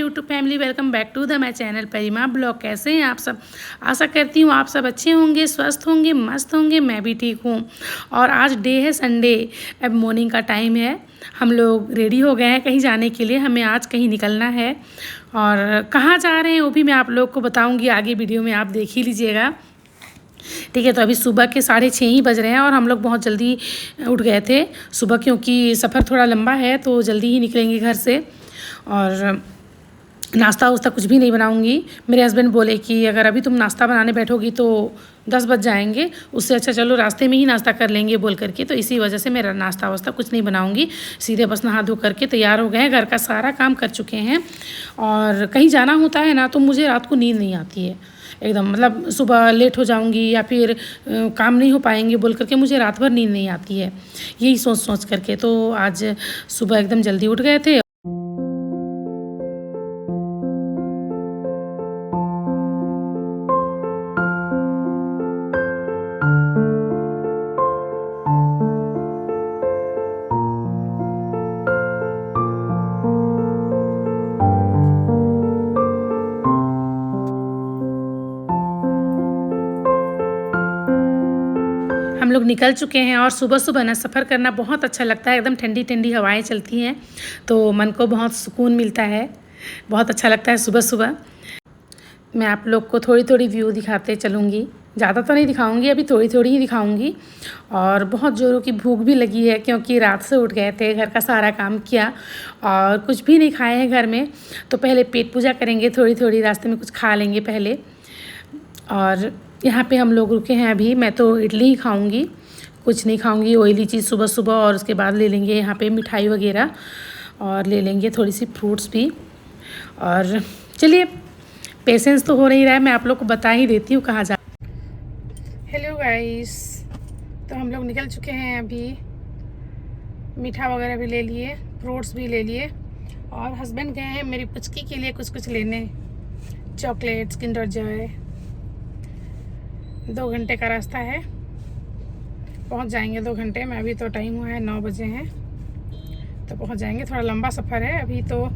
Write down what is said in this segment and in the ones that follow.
YouTube family, welcome back to the my channel Parima blog. कैसे हैं आप सब? आशा करती हूँ आप सब अच्छे होंगे, स्वस्थ होंगे, मस्त होंगे। मैं भी ठीक हूँ। और आज डे है संडे, अब मॉर्निंग का टाइम है। हम लोग रेडी हो गए हैं कहीं जाने के लिए। हमें आज कहीं निकलना है और कहाँ जा रहे हैं वो भी मैं आप लोग को बताऊँगी आगे वीडियो में, आप देख ही लीजिएगा। ठीक है, तो अभी सुबह के 6:30 ही बज रहे हैं और हम लोग बहुत जल्दी उठ गए थे सुबह, क्योंकि सफ़र थोड़ा लंबा है तो जल्दी ही निकलेंगे घर से। और नाश्ता वास्ता कुछ भी नहीं बनाऊंगी। मेरे हस्बैंड बोले कि अगर अभी तुम नाश्ता बनाने बैठोगी तो 10 बज जाएंगे, उससे अच्छा चलो रास्ते में ही नाश्ता कर लेंगे बोल करके। तो इसी वजह से मेरा नाश्ता वास्ता कुछ नहीं बनाऊंगी, सीधे बस नहा धो करके तैयार हो गए हैं। घर का सारा काम कर चुके हैं। और कहीं जाना होता है ना तो मुझे रात को नींद नहीं आती है एकदम, मतलब सुबह लेट हो जाऊंगी या फिर काम नहीं हो पाएंगे बोल करके मुझे रात भर नींद नहीं आती है, यही सोच सोच करके। तो आज सुबह एकदम जल्दी उठ गए थे। हम लोग निकल चुके हैं और सुबह सुबह ना सफ़र करना बहुत अच्छा लगता है। एकदम ठंडी ठंडी हवाएं चलती हैं तो मन को बहुत सुकून मिलता है, बहुत अच्छा लगता है सुबह सुबह। मैं आप लोग को थोड़ी थोड़ी व्यू दिखाते चलूँगी, ज़्यादा तो नहीं दिखाऊंगी, अभी थोड़ी थोड़ी ही दिखाऊंगी। और बहुत ज़ोरों की भूख भी लगी है क्योंकि रात से उठ गए थे, घर का सारा काम किया और कुछ भी नहीं खाए हैं घर में। तो पहले पेट पूजा करेंगे, थोड़ी थोड़ी रास्ते में कुछ खा लेंगे पहले। और यहाँ पे हम लोग रुके हैं अभी। मैं तो इडली ही खाऊंगी, कुछ नहीं खाऊंगी ऑयली चीज़ सुबह सुबह। और उसके बाद ले लेंगे यहाँ पे मिठाई वगैरह और ले लेंगे थोड़ी सी फ्रूट्स भी। और चलिए, पेशेंस तो हो नहीं रहा है, मैं आप लोग को बता ही देती हूँ कहाँ जा। हेलो गाइस, तो हम लोग निकल चुके हैं अभी। मीठा वगैरह भी ले लिए, फ्रूट्स भी ले लिए। और हस्बैंड गए हैं मेरी पुचकी के लिए कुछ लेने, चॉकलेट्स, किंडर जॉय। 2 घंटे का रास्ता है, पहुंच जाएंगे 2 घंटे में। अभी तो टाइम हुआ है 9 बजे हैं तो पहुंच जाएंगे। थोड़ा लंबा सफ़र है। अभी तो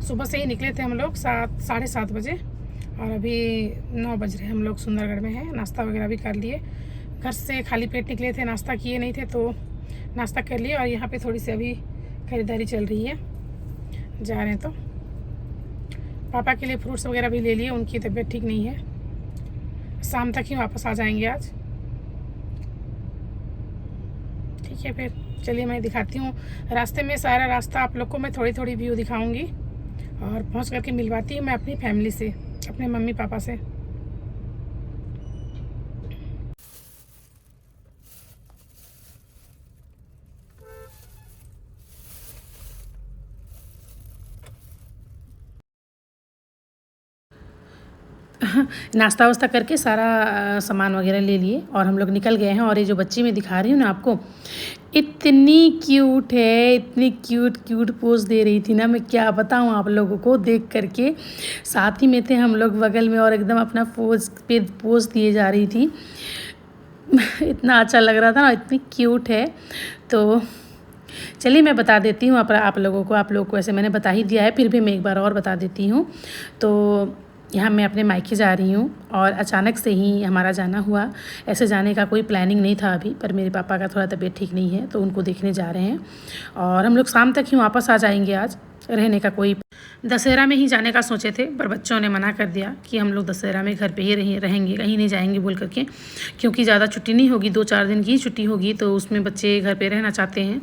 सुबह से ही निकले थे हम लोग 7-7:30 बजे और अभी 9 बज रहे हैं। हम लोग सुंदरगढ़ में हैं। नाश्ता वगैरह भी कर लिए, घर से खाली पेट निकले थे, नाश्ता किए नहीं थे तो नाश्ता कर लिए। और यहाँ पे थोड़ी सी अभी खरीदारी चल रही है, जा रहे हैं। तो पापा के लिए फ्रूट्स वगैरह भी ले लिए, उनकी तबीयत ठीक नहीं है। शाम तक ही वापस आ जाएंगे आज। ठीक है, फिर चलिए मैं दिखाती हूँ रास्ते में। सारा रास्ता आप लोग को मैं थोड़ी थोड़ी व्यू दिखाऊंगी और पहुँच करके मिलवाती हूँ मैं अपनी फैमिली से, अपने मम्मी पापा से। नाश्ता वास्ता करके सारा सामान वगैरह ले लिए और हम लोग निकल गए हैं। और ये जो बच्ची मैं दिखा रही हूँ ना आपको, इतनी क्यूट है, इतनी क्यूट क्यूट पोज दे रही थी ना, मैं क्या बताऊँ आप लोगों को। देख करके साथ ही में थे हम लोग बगल में और एकदम अपना पोज दिए जा रही थी। इतना अच्छा लग रहा था ना, इतनी क्यूट है। तो चलिए मैं बता देती हूँ आप लोगों को ऐसे मैंने बता ही दिया है, फिर भी मैं एक बार और बता देती हूँ। तो यहाँ मैं अपने मायके जा रही हूँ और अचानक से ही हमारा जाना हुआ। ऐसे जाने का कोई प्लानिंग नहीं था अभी, पर मेरे पापा का थोड़ा तबीयत ठीक नहीं है तो उनको देखने जा रहे हैं। और हम लोग शाम तक ही वापस आ जाएंगे। आज रहने का कोई, दशहरा में ही जाने का सोचे थे पर बच्चों ने मना कर दिया कि हम लोग दशहरा में घर पे ही रहेंगे, कहीं नहीं जाएंगे बोल करके। क्योंकि ज़्यादा छुट्टी नहीं होगी, 2-4 दिन की छुट्टी होगी तो उसमें बच्चे घर पे रहना चाहते हैं।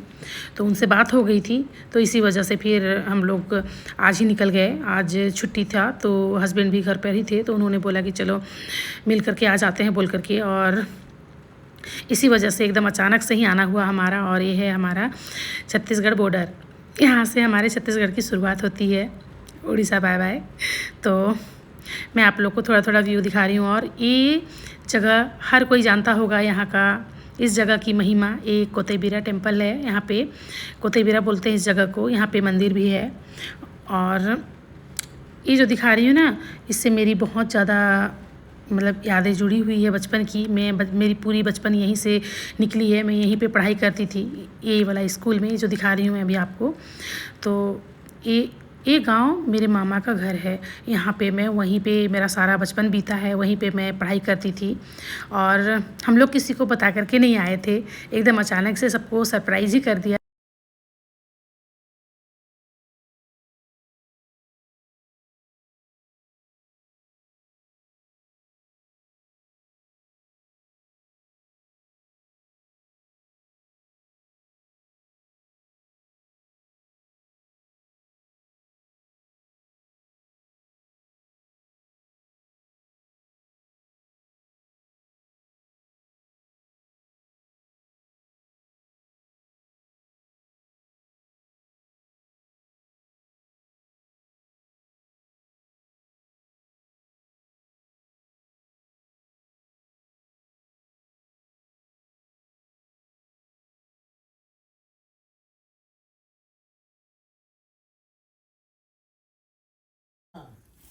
तो उनसे बात हो गई थी तो इसी वजह से फिर हम लोग आज ही निकल गए। आज छुट्टी था तो हस्बैंड भी घर पर ही थे तो उन्होंने बोला कि चलो मिल करके आ जाते हैं बोल करके। और इसी वजह से एकदम अचानक से ही आना हुआ हमारा। और ये है हमारा छत्तीसगढ़ बॉर्डर, यहाँ से हमारे छत्तीसगढ़ की शुरुआत होती है। Odisha bye bye. तो मैं आप लोग को थोड़ा थोड़ा व्यू दिखा रही हूँ। और ये जगह हर कोई जानता होगा, यहाँ का इस जगह की महिमा। एक कोतेबीरा टेम्पल है यहाँ पे, कोतेबीरा बोलते हैं इस जगह को। यहाँ पे मंदिर भी है। और ये जो दिखा रही हूँ ना, इससे मेरी बहुत ज़्यादा मतलब यादें जुड़ी हुई है बचपन की। मेरी पूरी बचपन यहीं से निकली है, मैं यहीं पे पढ़ाई करती थी, ये वाला स्कूल में। जो दिखा रही हूँ मैं अभी आपको, तो ये ये गांव मेरे मामा का घर है। यहाँ पे मैं वहीं पे मेरा सारा बचपन बीता है, वहीं पे मैं पढ़ाई करती थी। और हम लोग किसी को बता करके नहीं आए थे, एकदम अचानक से सबको सरप्राइज़ ही कर दिया।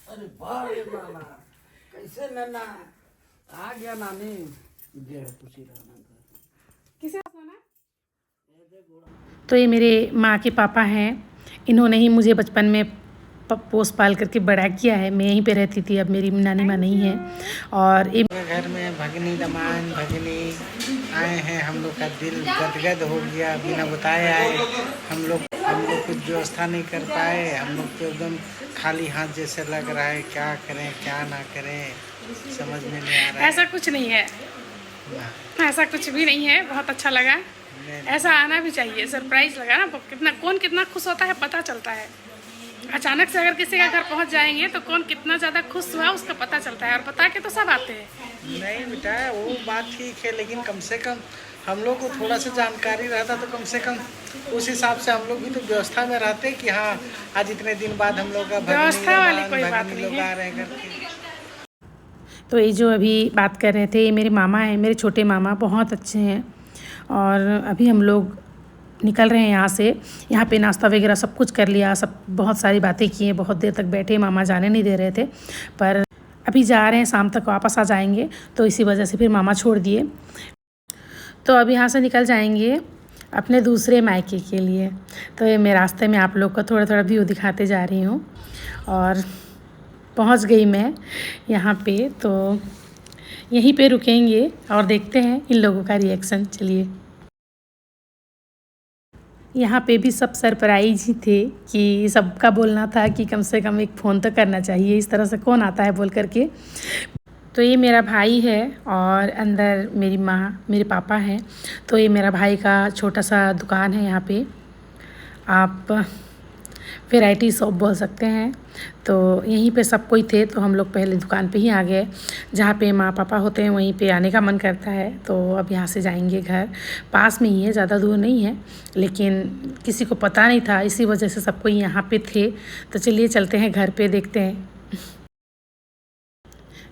अरे वाह रे नाना, कैसे नाना आ गया नानी। जय हो खुशी रहना। किसे तो ये मेरे माँ के पापा हैं। इन्होंने ही मुझे बचपन में पोस पाल करके बड़ा किया है। मैं यहीं पे रहती थी, अब मेरी नानी माँ नहीं है। और ये घर में भगनी दमान भगनी आए हैं, हम लोग का दिल गदगद हो गया। बिना बताए आए, हम लोग कुछ व्यवस्था नहीं कर पाए। हम लोग तो एकदम खाली हाथ जैसे लग रहा है, क्या करें क्या ना करें समझ में नहीं आ रहा है। ऐसा कुछ नहीं है, ऐसा कुछ भी नहीं है। बहुत अच्छा लगा, ऐसा आना भी चाहिए। सरप्राइज लगा ना, कितना कौन कितना खुश होता है पता चलता है। अचानक से अगर किसी का घर पहुंच जाएंगे तो कौन कितना ज़्यादा खुश हुआ उसका पता चलता है, और बता के तो सब आते हैं। नहीं बेटा वो बात ठीक है, लेकिन कम से कम हम लोग को थोड़ा सा जानकारी रहता तो कम से कम उस हिसाब से हम लोग भी तो व्यवस्था में रहते कि हाँ आज इतने दिन बाद हम लोग का व्यवस्था वाली कोई बात नहीं लोग आ है। रहे हैं करके। तो ये जो अभी बात कर रहे थे, ये मेरे मामा हैं, मेरे छोटे मामा बहुत अच्छे हैं। और अभी हम लोग निकल रहे हैं यहाँ से। यहाँ पे नाश्ता वगैरह सब कुछ कर लिया, सब बहुत सारी बातें की हैं, बहुत देर तक बैठे, मामा जाने नहीं दे रहे थे। पर अभी जा रहे हैं, शाम तक वापस आ जाएंगे, तो इसी वजह से फिर मामा छोड़ दिए। तो अब यहाँ से निकल जाएंगे अपने दूसरे मायके के लिए। तो ये मैं रास्ते में आप लोग को थोड़ा थोड़ा व्यू दिखाते जा रही हूँ। और पहुँच गई मैं यहाँ पे, तो यहीं पे रुकेंगे और देखते हैं इन लोगों का रिएक्शन। चलिए, यहाँ पे भी सब सरप्राइज ही थे कि सबका बोलना था कि कम से कम एक फ़ोन तो करना चाहिए, इस तरह से कौन आता है बोल करके। तो ये मेरा भाई है और अंदर मेरी माँ मेरे पापा हैं। तो ये मेरा भाई का छोटा सा दुकान है, यहाँ पे आप वैरायटी शॉप बोल सकते हैं। तो यहीं पे सब कोई थे, तो हम लोग पहले दुकान पे ही आ गए। जहाँ पे माँ पापा होते हैं वहीं पे आने का मन करता है। तो अब यहाँ से जाएंगे घर, पास में ही है, ज़्यादा दूर नहीं है, लेकिन किसी को पता नहीं था, इसी वजह से सब कोई यहाँ पे थे। तो चलिए चलते हैं घर पे, देखते हैं।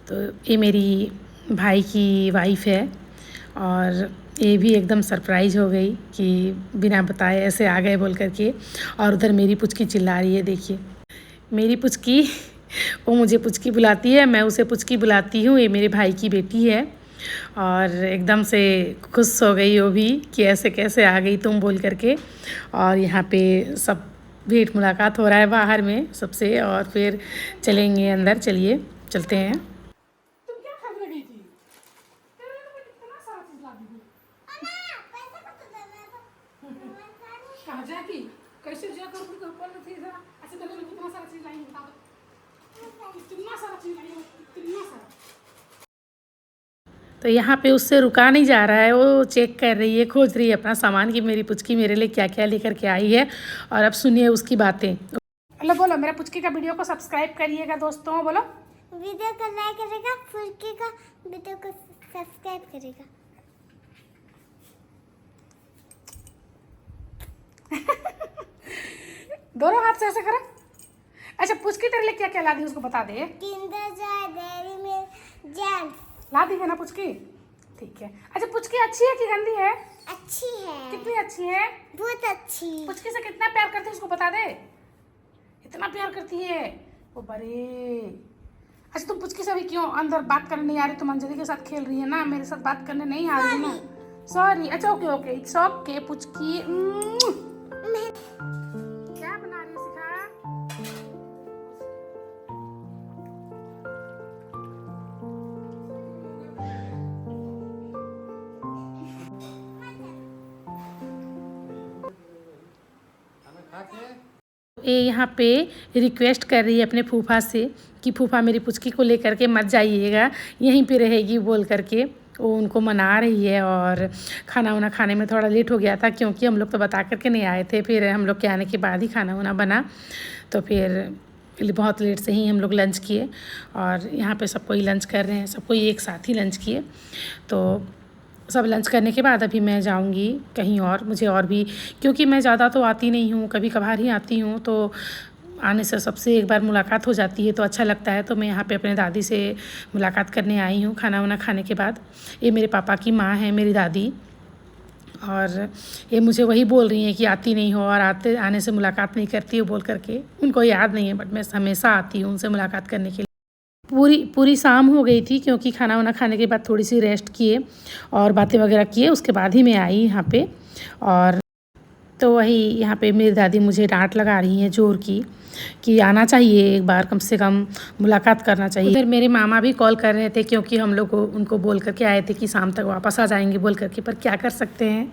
तो ये मेरी भाई की वाइफ है, और ये भी एकदम सरप्राइज़ हो गई कि बिना बताए ऐसे आ गए बोल करके। और उधर मेरी पुचकी चिल्ला रही है, देखिए मेरी पुचकी, वो मुझे पुचकी बुलाती है, मैं उसे पुचकी बुलाती हूँ। ये मेरे भाई की बेटी है, और एकदम से खुश हो गई वो भी कि ऐसे कैसे आ गई तुम बोल करके। और यहाँ पे सब भेंट मुलाकात हो रहा है बाहर में सबसे, और फिर चलेंगे अंदर। चलिए चलते हैं। कैसे जो करूँ तो ऊपर में थी जरा ऐसे तो कितना सारा चीज लाई बता दो, कितना सारा चीज लाई, कितना सारा। तो यहाँ पे उससे रुका नहीं जा रहा है, वो चेक कर रही है, खोज रही है अपना सामान कि मेरी पुचकी मेरे लिए क्या क्या लेकर के आई है। और अब सुनिए उसकी बातें। हेलो बोलो, मेरा पुचकी का वीडियो को सब्सक्राइब करिएगा दोस्तों, बोलो। वीडियो को लाइक करेगा, पुचकी का वीडियो को सब्सक्राइब करेगा। दोनों हाथ से ऐसे करो। अच्छा पुचकी तेरे लिए क्या क्या ला दी उसको बता दे। Kinder Joy, Dairy Milk, Gems ला दी है ना पुचकी, ठीक है। अच्छा पुचकी अच्छी है कि गंदी है? अच्छी है। कितनी अच्छी है? बहुत अच्छी। पुचकी से कितना प्यार करती है उसको बता दे। इतना प्यार करती है वो, बड़े। अच्छा तुम पुचकी से अभी क्यों अंदर बात करने नहीं आ रही? तुम अंजलि के साथ खेल रही है ना, मेरे साथ बात करने नहीं आ रही ना? सॉरी। अच्छा okay okay, it's okay Puchki. क्या बना रही है सिखा? ये यहाँ पे रिक्वेस्ट कर रही है अपने फूफा से कि फूफा मेरी पुचकी को लेकर के मत जाइएगा, यहीं पे रहेगी बोल करके वो उनको मना रही है। और खाना वाना खाने में थोड़ा लेट हो गया था क्योंकि हम लोग तो बता करके नहीं आए थे, फिर हम लोग के आने के बाद ही खाना वाना बना, तो फिर बहुत लेट से ही हम लोग लंच किए। और यहाँ पे सब कोई लंच कर रहे हैं, सब कोई एक साथ ही लंच किए। तो सब लंच करने के बाद अभी मैं जाऊंगी कहीं और, मुझे और भी, क्योंकि मैं ज़्यादा तो आती नहीं हूँ, कभी कभार ही आती हूँ, तो आने से सबसे एक बार मुलाकात हो जाती है तो अच्छा लगता है। तो मैं यहाँ पे अपने दादी से मुलाकात करने आई हूँ खाना वाना खाने के बाद। ये मेरे पापा की माँ है, मेरी दादी, और ये मुझे वही बोल रही हैं कि आती नहीं हो और आने से मुलाकात नहीं करती हो बोल करके। उनको याद नहीं है बट मैं हमेशा आती हूँ उनसे मुलाकात करने के लिए। पूरी शाम हो गई थी क्योंकि खाना वाना खाने के बाद थोड़ी सी रेस्ट किए और बातें वगैरह किए, उसके बाद ही मैं आई यहाँ पे। और तो वही यहाँ पे मेरी दादी मुझे डांट लगा रही हैं ज़ोर की कि आना चाहिए, एक बार कम से कम मुलाकात करना चाहिए। उधर मेरे मामा भी कॉल कर रहे थे क्योंकि हम लोग उनको बोल करके आए थे कि शाम तक वापस आ जाएंगे बोल करके, पर क्या कर सकते हैं,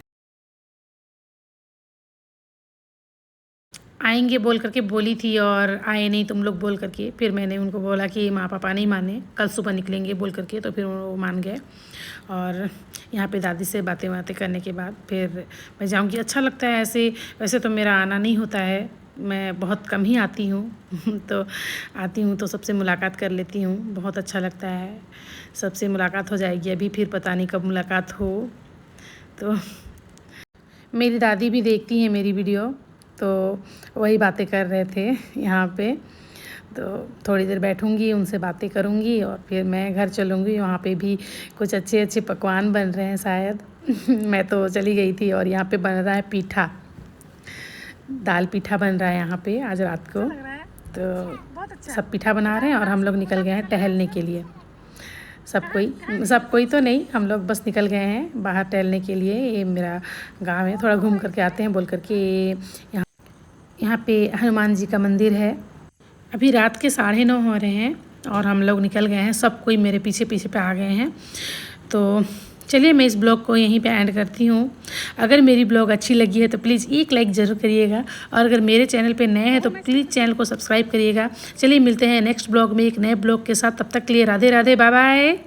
आएंगे बोल करके बोली थी और आए नहीं तुम लोग बोल करके। फिर मैंने उनको बोला कि माँ पापा नहीं माने, कल सुबह निकलेंगे बोल करके, तो फिर वो मान गए। और यहाँ पे दादी से बातें करने के बाद फिर मैं जाऊँगी। अच्छा लगता है ऐसे, वैसे तो मेरा आना नहीं होता है, मैं बहुत कम ही आती हूँ तो आती हूँ तो सबसे मुलाकात कर लेती हूँ, बहुत अच्छा लगता है। सबसे मुलाकात हो जाएगी अभी, फिर पता नहीं कब मुलाकात हो। तो मेरी दादी भी देखती हैं मेरी वीडियो, तो वही बातें कर रहे थे यहाँ पे। तो थोड़ी देर बैठूँगी, उनसे बातें करूँगी और फिर मैं घर चलूँगी। वहाँ पे भी कुछ अच्छे अच्छे पकवान बन रहे हैं शायद मैं तो चली गई थी। और यहाँ पे बन रहा है पीठा, दाल पीठा बन रहा है यहाँ पे आज रात को। तो सब पीठा बना रहे हैं और हम लोग निकल गए हैं टहलने के लिए। सब कोई तो नहीं, हम लोग बस निकल गए हैं बाहर टहलने के लिए। ये मेरा गांव है, थोड़ा घूम करके आते हैं बोल करके। यहाँ पे हनुमान जी का मंदिर है। अभी रात के 9:30 हो रहे हैं और हम लोग निकल गए हैं, सब कोई मेरे पीछे पे आ गए हैं। तो चलिए मैं इस ब्लॉग को यहीं पे एंड करती हूँ। अगर मेरी ब्लॉग अच्छी लगी है तो प्लीज़ एक लाइक ज़रूर करिएगा, और अगर मेरे चैनल पे नए हैं तो प्लीज़ चैनल को सब्सक्राइब करिएगा। चलिए मिलते हैं नेक्स्ट ब्लॉग में एक नए ब्लॉग के साथ, तब तक के लिए राधे राधे, बाय बाय।